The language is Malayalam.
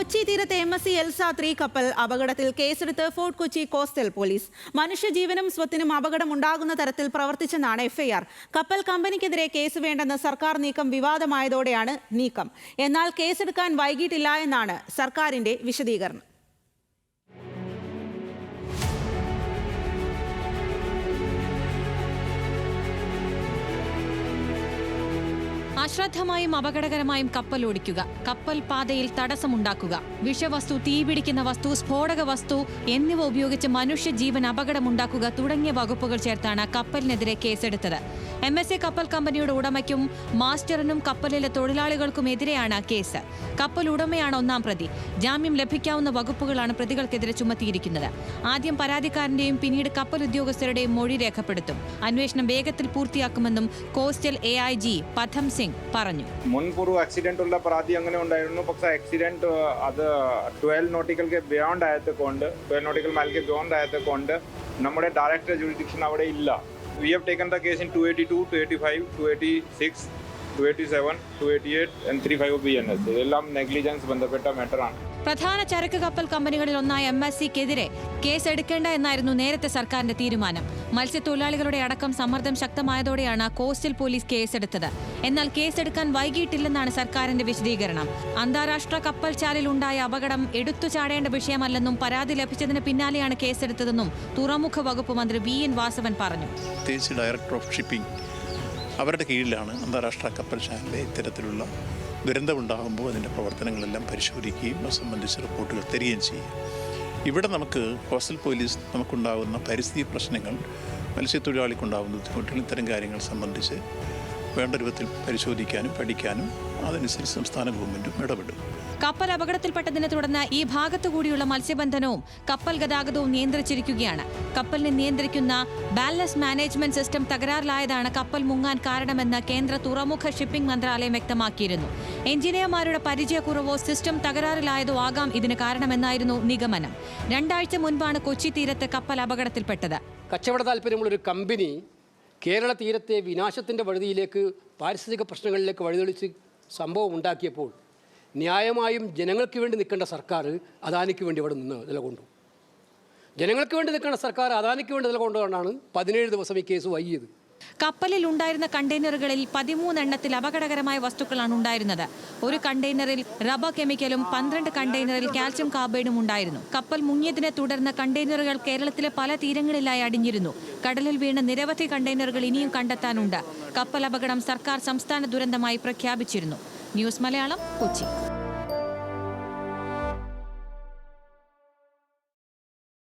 കൊച്ചി തീരത്തെ MSC എൽസ 3 കപ്പൽ അപകടത്തിൽ കേസെടുത്ത് ഫോർട്ട് കൊച്ചി കോസ്റ്റൽ പോലീസ്. മനുഷ്യജീവനും സ്വത്തിനും അപകടമുണ്ടാകുന്ന തരത്തിൽ പ്രവർത്തിച്ചെന്നാണ് FIR. കപ്പൽ കമ്പനിക്കെതിരെ കേസ് വേണ്ടെന്ന് സർക്കാർ നീക്കം വിവാദമായതോടെയാണ് നീക്കം. എന്നാൽ കേസെടുക്കാൻ വൈകിട്ടില്ല എന്നാണ് സർക്കാരിന്റെ വിശദീകരണം. അശ്രദ്ധമായും അപകടകരമായും കപ്പൽ ഓടിക്കുക, കപ്പൽ പാതയിൽ തടസ്സമുണ്ടാക്കുക, വിഷവസ്തു, തീപിടിക്കുന്ന വസ്തു, സ്ഫോടക വസ്തു എന്നിവ ഉപയോഗിച്ച് മനുഷ്യജീവൻ അപകടമുണ്ടാക്കുക തുടങ്ങിയ വകുപ്പുകൾ ചേർത്താണ് കപ്പലിനെതിരെ കേസെടുത്തത്. MSC കപ്പൽ കമ്പനിയുടെ ഉടമയ്ക്കും മാസ്റ്ററിനും കപ്പലിലെ തൊഴിലാളികൾക്കുമെതിരെയാണ് കേസ്. കപ്പൽ ഉടമയാണ് ഒന്നാം പ്രതി. ജാമ്യം ലഭിക്കാവുന്ന വകുപ്പുകളാണ് പ്രതികൾക്കെതിരെ ചുമത്തിയിരിക്കുന്നത്. ആദ്യം പരാതിക്കാരന്റെയും പിന്നീട് കപ്പൽ ഉദ്യോഗസ്ഥരുടെയും മൊഴി രേഖപ്പെടുത്തും. അന്വേഷണം വേഗത്തിൽ പൂർത്തിയാക്കുമെന്നും കോസ്റ്റൽ AIG പഥം സിംഗ് പറഞ്ഞു. മുൻപൂർവ്വ ആക്സിഡന്റ് ഉള്ള പരാതി അങ്ങനെ ഉണ്ടായിരുന്നു. പക്ഷേ ആക്സിഡന്റ് അത് 12 നോട്ടിക്കൽക്ക് ബിയോണ്ട് ആയതുകൊണ്ട് 12 നോട്ടിക്കൽ മൈൽക്ക് ബിയോണ്ട് ആയതുകൊണ്ട് നമ്മുടെ ഡയറക്റ്റ് ജുറിഡിക്ഷൻ അവിടെ ഇല്ല. We have taken the case in 282, 285, 286, 287, 288 and 35 BNS. ഇതെല്ലാം നെഗ്ലിജൻസ് ബന്ധപ്പെട്ട മാറ്ററാണ്. പ്രധാന ചരക്ക് കപ്പൽ കമ്പനികളിൽ ഒന്നായ MSCക്കെതിരെ കേസ് എടുക്കേണ്ട എന്നായിരുന്നു നേരത്തെ സർക്കാരിന്റെ തീരുമാനം. മത്സ്യത്തൊഴിലാളികളുടെ അടക്കം സമ്മർദ്ദം ശക്തമായതോടെയാണ് കോസ്റ്റൽ പോലീസ് കേസെടുത്തത്. എന്നാൽ കേസെടുക്കാൻ വൈകിട്ടില്ലെന്നാണ് സർക്കാരിന്റെ വിശദീകരണം. അന്താരാഷ്ട്ര കപ്പൽ ചാലിൽ ഉണ്ടായ അപകടം എടുത്തു ചാടേണ്ട വിഷയമല്ലെന്നും പരാതി ലഭിച്ചതിന് പിന്നാലെയാണ് കേസെടുത്തതെന്നും തുറമുഖ വകുപ്പ് മന്ത്രി VN വാസവൻ പറഞ്ഞു. ഡയറക്ടർ ഓഫ് ഷിപ്പിംഗ് അവരുടെ കീഴിലാണ് അന്താരാഷ്ട്ര കപ്പൽ ചാനലിലെ ഇത്തരത്തിലുള്ള ദുരന്തമുണ്ടാകുമ്പോൾ അതിൻ്റെ പ്രവർത്തനങ്ങളെല്ലാം പരിശോധിക്കുകയും അത് സംബന്ധിച്ച് റിപ്പോർട്ടുകൾ തരികയും ചെയ്യും. ഇവിടെ നമുക്ക് കോസ്റ്റൽ പോലീസ് നമുക്കുണ്ടാകുന്ന പരിസ്ഥിതി പ്രശ്നങ്ങൾ, മത്സ്യത്തൊഴിലാളിക്കുണ്ടാകുന്ന ബുദ്ധിമുട്ടുകൾ, ഇത്തരം കാര്യങ്ങൾ സംബന്ധിച്ച് വേണ്ട രൂപത്തിൽ പരിശോധിക്കാനും പഠിക്കാനും അതനുസരിച്ച് സംസ്ഥാന ഗവൺമെൻറ്റും ഇടപെടും. കപ്പൽ അപകടത്തിൽപ്പെട്ടതിനെ തുടർന്ന് ഈ ഭാഗത്തുകൂടിയുള്ള മത്സ്യബന്ധനവും കപ്പൽ ഗതാഗതവും നിയന്ത്രിച്ചിരിക്കുകയാണ്. കപ്പലിനെ നിയന്ത്രിക്കുന്ന ബാലൻസ് മാനേജ്മെന്റ് സിസ്റ്റം തകരാറിലായതാണ് കപ്പൽ മുങ്ങാൻ കാരണമെന്ന് കേന്ദ്ര തുറമുഖ ഷിപ്പിംഗ് മന്ത്രാലയം വ്യക്തമാക്കിയിരുന്നു. എഞ്ചിനീയർമാരുടെ പരിചയക്കുറവോ സിസ്റ്റം തകരാറിലായതോ ആകാം ഇതിന് കാരണമെന്നായിരുന്നു നിഗമനം. 2 ആഴ്ച മുൻപാണ് കൊച്ചി തീരത്ത് കപ്പൽ അപകടത്തിൽപ്പെട്ടത്. കച്ചവട താല്പര്യമുള്ളൊരു കമ്പനി കേരള തീരത്തെ വിനാശത്തിൻ്റെ വഴുതിയിലേക്ക്, പാരിസ്ഥിതിക പ്രശ്നങ്ങളിലേക്ക് വഴിതെളിച്ച് സംഭവം ഉണ്ടാക്കിയപ്പോൾ ന്യായമായും ജനങ്ങൾക്ക് വേണ്ടി നിൽക്കേണ്ട സർക്കാർ അദാനിക്ക് വേണ്ടി ഇവിടെ നിന്ന് നിലകൊണ്ടു. ജനങ്ങൾക്ക് വേണ്ടി നിൽക്കേണ്ട സർക്കാർ അദാനിക്ക് വേണ്ടി നിലകൊണ്ടുകൊണ്ടാണ് 17 ദിവസം ഈ കേസ് വൈകിയത്. കപ്പലിൽ ഉണ്ടായിരുന്ന കണ്ടെയ്നറുകളിൽ 13 എണ്ണത്തിൽ അപകടകരമായ വസ്തുക്കളാണ് ഉണ്ടായിരുന്നത്. ഒരു കണ്ടെയ്നറിൽ റബ്ബർ കെമിക്കലും 12 കണ്ടെയ്നറിൽ കാൽസ്യം കാർബൈഡും ഉണ്ടായിരുന്നു. കപ്പൽ മുങ്ങിയതിനെ തുടർന്ന് കണ്ടെയ്നറുകൾ കേരളത്തിലെ പല തീരങ്ങളിലായി അടിഞ്ഞിരുന്നു. കടലിൽ വീണ നിരവധി കണ്ടെയ്നറുകൾ ഇനിയും കണ്ടെത്താനുണ്ട്. കപ്പൽ അപകടം സർക്കാർ സംസ്ഥാന ദുരന്തമായി പ്രഖ്യാപിച്ചിരുന്നു. ന്യൂസ് മലയാളം, കൊച്ചി.